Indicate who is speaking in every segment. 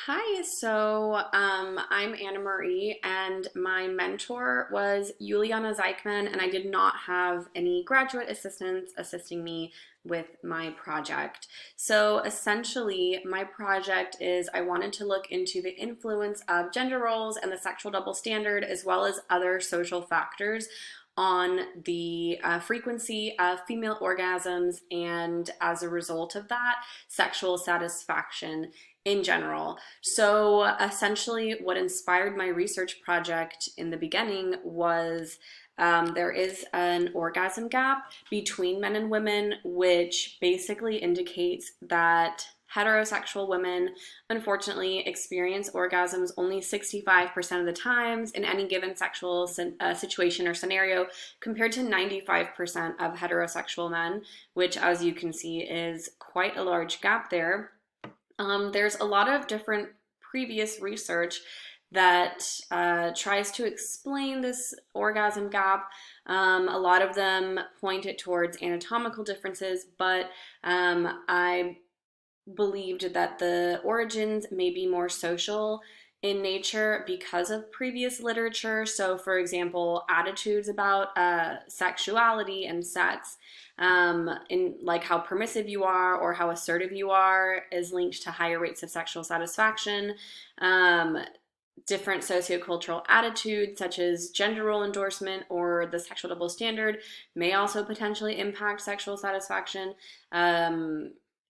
Speaker 1: Hi, I'm Anna Maree, and my mentor was Juliana Zeichman, and I did not have any graduate assistants assisting me with my project. So essentially, my project is I wanted to look into the influence of gender roles and the sexual double standard, as well as other social factors on the frequency of female orgasms, and as a result of that, sexual satisfaction in general. So essentially, what inspired my research project in the beginning was there is an orgasm gap between men and women, which basically indicates that heterosexual women unfortunately experience orgasms only 65% of the times in any given sexual situation or scenario, compared to 95% of heterosexual men, which, as you can see, is quite a large gap there. There's a lot of different previous research that tries to explain this orgasm gap. A lot of them point it towards anatomical differences, but I believed that the origins may be more social in nature because of previous literature. So, for example, attitudes about sexuality and sex, in like how permissive you are or how assertive you are, is linked to higher rates of sexual satisfaction. Um, Different sociocultural attitudes, such as gender role endorsement or the sexual double standard, may also potentially impact sexual satisfaction.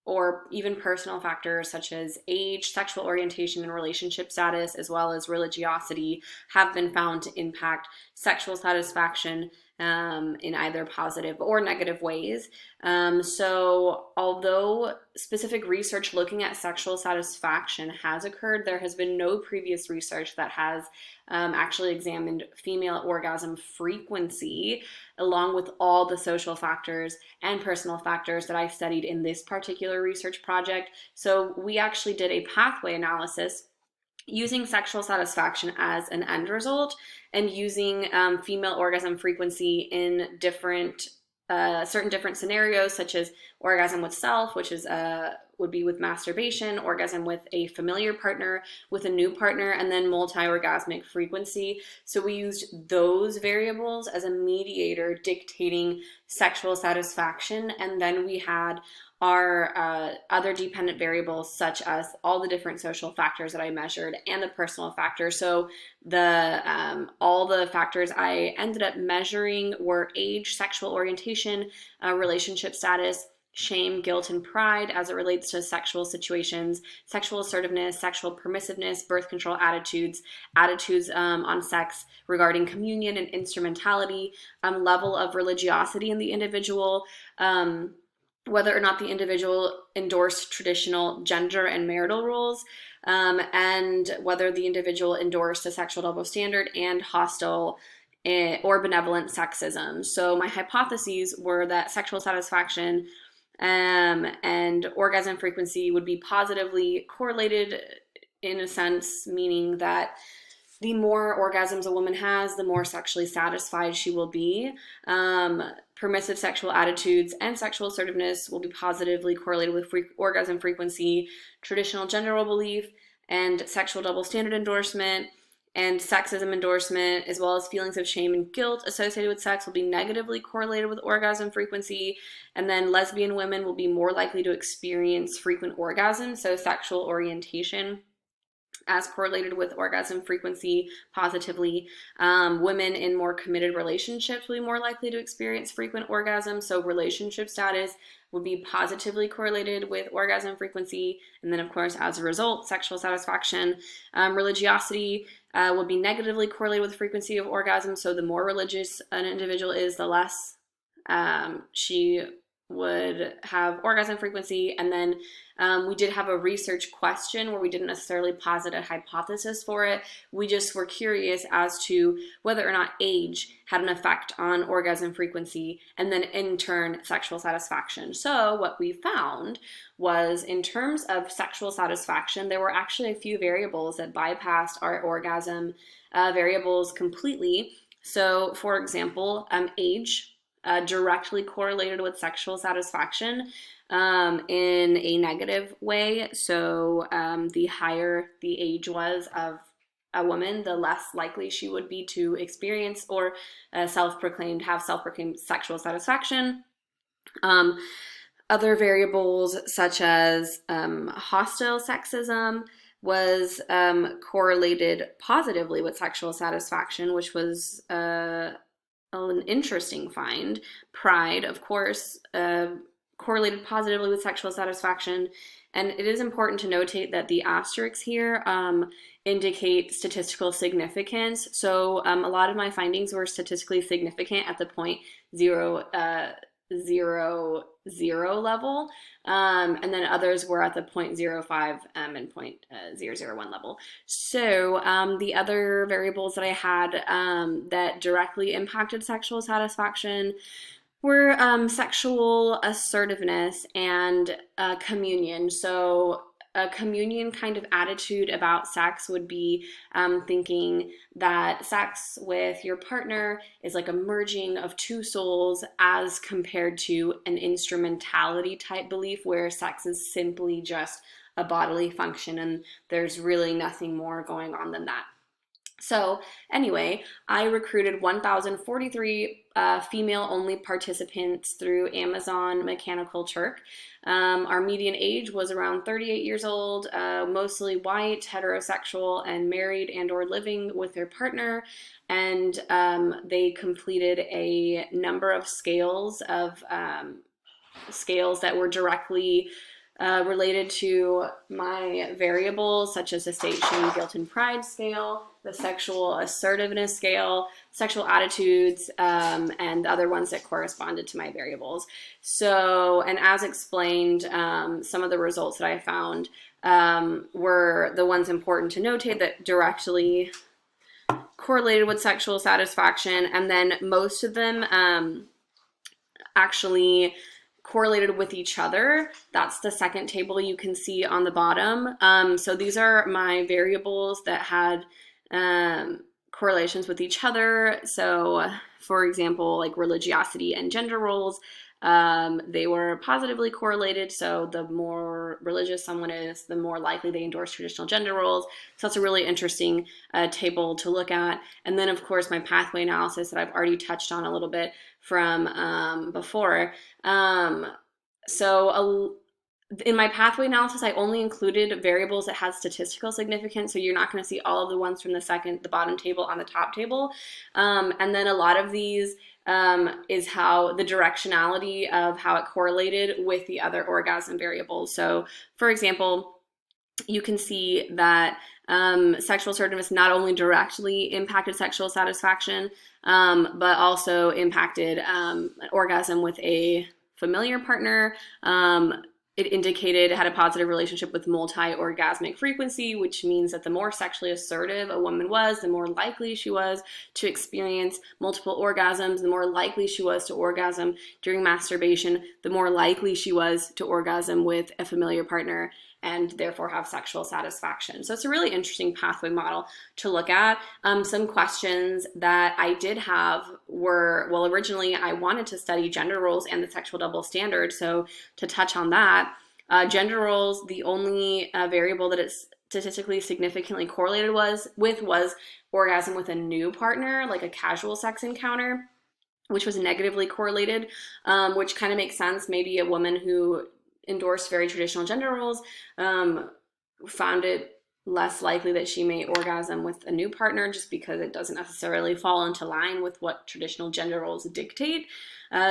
Speaker 1: Or even personal factors such as age, sexual orientation, and relationship status, as well as religiosity, have been found to impact sexual satisfaction in either positive or negative ways. So, although specific research looking at sexual satisfaction has occurred, there has been no previous research that has actually examined female orgasm frequency, along with all the social factors and personal factors that I studied in this particular research project. So, we actually did a pathway analysis using sexual satisfaction as an end result, and using female orgasm frequency in certain different scenarios, such as orgasm with self, which is would be with masturbation, orgasm with a familiar partner, with a new partner, and then multi-orgasmic frequency. So we used those variables as a mediator dictating sexual satisfaction, and then we had our other dependent variables, such as all the different social factors that I measured and the personal factors. So the all the factors I ended up measuring were age, sexual orientation, relationship status, shame, guilt, and pride as it relates to sexual situations, sexual assertiveness, sexual permissiveness, birth control attitudes, attitudes on sex regarding communion and instrumentality, level of religiosity in the individual, whether or not the individual endorsed traditional gender and marital roles, and whether the individual endorsed a sexual double standard and hostile or benevolent sexism. So my hypotheses were that sexual satisfaction and orgasm frequency would be positively correlated, in a sense, meaning that the more orgasms a woman has, the more sexually satisfied she will be. Permissive sexual attitudes and sexual assertiveness will be positively correlated with orgasm frequency. Traditional gender role belief and sexual double standard endorsement and sexism endorsement, as well as feelings of shame and guilt associated with sex, will be negatively correlated with orgasm frequency. And then lesbian women will be more likely to experience frequent orgasms, so sexual orientation as correlated with orgasm frequency positively. Women in more committed relationships will be more likely to experience frequent orgasms, so relationship status would be positively correlated with orgasm frequency. And then, of course, as a result, sexual satisfaction. Religiosity would be negatively correlated with frequency of orgasm, so the more religious an individual is, the less she would have orgasm frequency. And then we did have a research question where we didn't necessarily posit a hypothesis for it. We just were curious as to whether or not age had an effect on orgasm frequency, and then in turn sexual satisfaction. So what we found was, in terms of sexual satisfaction, there were actually a few variables that bypassed our orgasm variables completely. So, for example, age directly correlated with sexual satisfaction. in a negative way. So the higher the age was of a woman, the less likely she would be to experience or have self-proclaimed sexual satisfaction. Um, Other variables such as hostile sexism was correlated positively with sexual satisfaction, which was an interesting find. Pride, of course, correlated positively with sexual satisfaction. And it is important to notate that the asterisks here indicate statistical significance. So a lot of my findings were statistically significant at the point zero, zero level, and then others were at the 0.05 and 0.001 level. So the other variables that I had that directly impacted sexual satisfaction were sexual assertiveness and communion. So a communion kind of attitude about sex would be thinking that sex with your partner is like a merging of two souls, as compared to an instrumentality type belief where sex is simply just a bodily function and there's really nothing more going on than that. So anyway, I recruited 1,043 female-only participants through Amazon Mechanical Turk. Our median age was around 38 years old, mostly white, heterosexual, and married and or living with their partner. And they completed a number of scales that were directly related to my variables, such as the state, shame, guilt, and pride scale, the sexual assertiveness scale, sexual attitudes, and other ones that corresponded to my variables. So, and as explained, some of the results that I found were the ones important to notate that directly correlated with sexual satisfaction, and then most of them actually correlated with each other. That's the second table you can see on the bottom. So these are my variables that had correlations with each other. So for example, like religiosity and gender roles, they were positively correlated. So the more religious someone is, the more likely they endorse traditional gender roles. So that's a really interesting table to look at. And then of course my pathway analysis that I've already touched on a little bit from before. In my pathway analysis, I only included variables that had statistical significance, so you're not going to see all of the ones from the bottom table on the top table. And then a lot of these is how the directionality of how it correlated with the other orgasm variables. So, for example, you can see that sexual assertiveness not only directly impacted sexual satisfaction, but also impacted an orgasm with a familiar partner. It indicated it had a positive relationship with multi-orgasmic frequency, which means that the more sexually assertive a woman was, the more likely she was to experience multiple orgasms, the more likely she was to orgasm during masturbation, the more likely she was to orgasm with a familiar partner, and therefore have sexual satisfaction. So it's a really interesting pathway model to look at. Some questions that I did have were, well, originally I wanted to study gender roles and the sexual double standard. So to touch on that, gender roles, the only variable that it's statistically significantly correlated was orgasm with a new partner, like a casual sex encounter, which was negatively correlated, which kind of makes sense. Maybe a woman who endorsed very traditional gender roles found it less likely that she may orgasm with a new partner, just because it doesn't necessarily fall into line with what traditional gender roles dictate.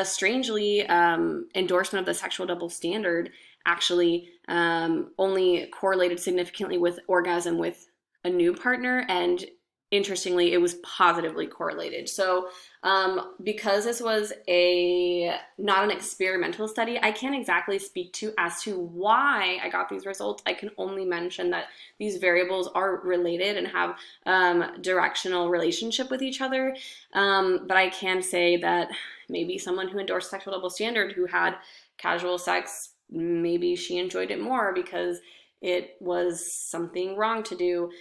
Speaker 1: Strangely, endorsement of the sexual double standard actually only correlated significantly with orgasm with a new partner, and interestingly, it was positively correlated. So because this was not an experimental study, I can't exactly speak to as to why I got these results. I can only mention that these variables are related and have directional relationship with each other. But I can say that maybe someone who endorsed sexual double standard who had casual sex, maybe she enjoyed it more because it was something wrong to do.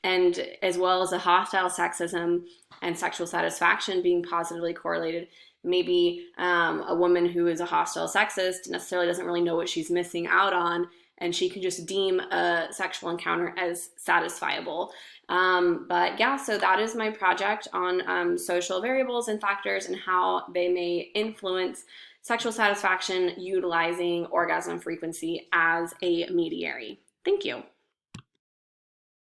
Speaker 1: And as well as the hostile sexism and sexual satisfaction being positively correlated, maybe a woman who is a hostile sexist necessarily doesn't really know what she's missing out on, and she can just deem a sexual encounter as satisfiable. But yeah, so that is my project on social variables and factors and how they may influence sexual satisfaction utilizing orgasm frequency as a mediary. Thank you.